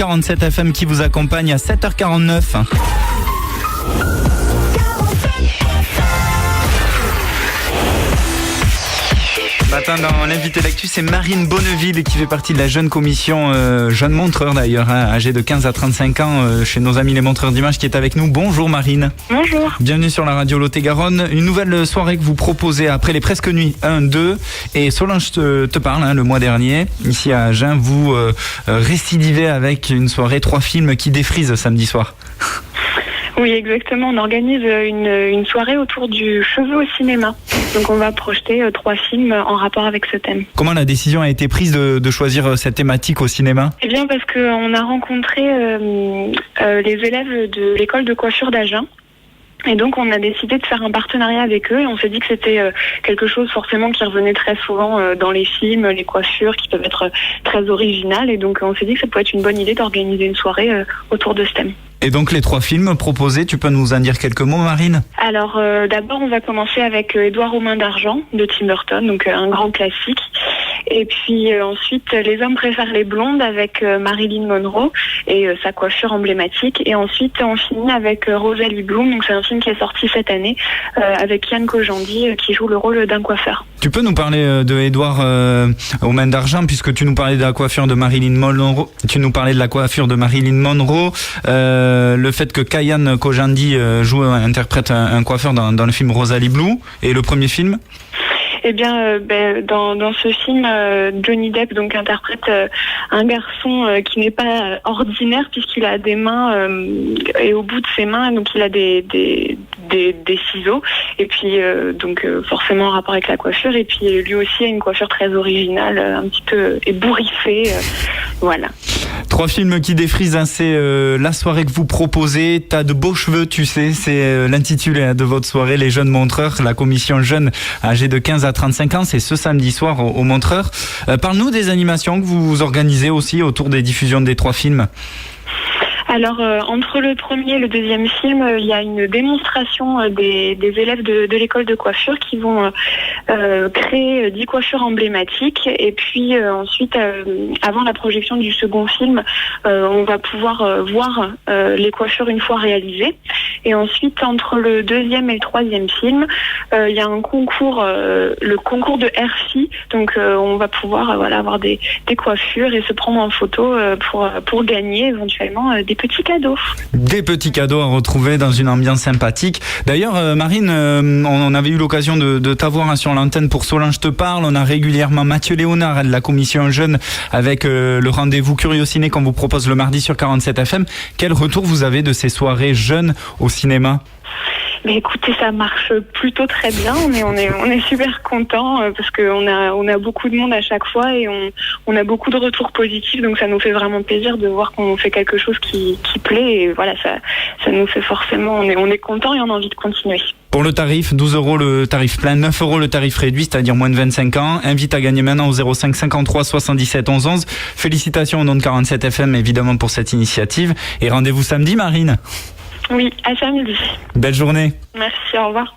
47 FM qui vous accompagne à 7h49. Matin dans l'invité d'actu, c'est Marine Bonneville qui fait partie de la jeune commission Jeunes Montreurs d'ailleurs, âgée de 15 à 35 ans, chez nos amis les Montreurs d'Images qui est avec nous. Bonjour Marine. Bonjour. Bienvenue sur la radio Lot-et-Garonne. Une nouvelle soirée que vous proposez après les Presque Nuits 1, 2 et Solange te parle le mois dernier. Ici à Agen, vous récidivez avec une soirée 3 films qui défrisent samedi soir. Oui, exactement. On organise une soirée autour du cheveu au cinéma. Donc on va projeter 3 films en rapport avec ce thème. Comment la décision a été prise de choisir cette thématique au cinéma ? Eh bien parce qu'on a rencontré les élèves de l'école de coiffure d'Agen. Et donc on a décidé de faire un partenariat avec eux et on s'est dit que c'était quelque chose forcément qui revenait très souvent dans les films, les coiffures qui peuvent être très originales. Et donc on s'est dit que ça pourrait être une bonne idée d'organiser une soirée autour de ce thème. Et donc les 3 films proposés, tu peux nous en dire quelques mots Marine ? Alors d'abord on va commencer avec Édouard aux mains d'argent de Tim Burton, donc un grand classique. Et puis ensuite Les hommes préfèrent les blondes avec Marilyn Monroe et sa coiffure emblématique. Et ensuite on finit avec Rosalie Bloom, donc c'est un film qui est sorti cette année avec Yann Kojandi qui joue le rôle d'un coiffeur. Tu peux nous parler de Édouard aux mains d'argent puisque tu nous parlais de la coiffure de Marilyn Monroe. Le fait que Yann Kojandi interprète un coiffeur dans le film Rosalie Bloom et le premier film. Eh bien, dans ce film, Johnny Depp donc interprète un garçon qui n'est pas ordinaire puisqu'il a des mains et au bout de ses mains donc il a des ciseaux et puis donc forcément en rapport avec la coiffure et puis lui aussi a une coiffure très originale, un petit peu ébouriffée, voilà. 3 films qui défrisent, c'est la soirée que vous proposez. T'as de beaux cheveux, tu sais, c'est l'intitulé de votre soirée, les Jeunes Montreurs, la commission jeune âgée de 15 à 35 ans, c'est ce samedi soir au Montreurs. Parle-nous des animations que vous organisez aussi autour des diffusions des 3 films. Alors, entre le premier et le deuxième film, il y a une démonstration des élèves de l'école de coiffure qui vont créer 10 coiffures emblématiques. Et puis ensuite, avant la projection du second film, on va pouvoir voir les coiffures une fois réalisées. Et ensuite, entre le deuxième et le troisième film, il y a un concours, le concours de RFI. Donc, on va pouvoir avoir des coiffures et se prendre en photo pour gagner éventuellement des petits cadeaux. Des petits cadeaux à retrouver dans une ambiance sympathique. D'ailleurs, Marine, on avait eu l'occasion de t'avoir sur l'antenne pour Solange te parle. On a régulièrement Mathieu Léonard de la commission jeune avec le rendez-vous Curieux Ciné qu'on vous propose le mardi sur 47 FM. Quel retour vous avez de ces soirées jeunes au cinéma ? Mais écoutez, ça marche plutôt très bien. On est super contents parce qu'on a beaucoup de monde à chaque fois et on a beaucoup de retours positifs. Donc ça nous fait vraiment plaisir de voir qu'on fait quelque chose qui plaît. Et voilà, ça nous fait forcément, on est content et on a envie de continuer. Pour le tarif, 12 € le tarif plein, 9 € le tarif réduit, c'est-à-dire moins de 25 ans. Invite à gagner maintenant au 05 53 77 11 11. Félicitations au nom de 47 FM évidemment pour cette initiative. Et rendez-vous samedi, Marine. Oui, à samedi. Belle journée. Merci, au revoir.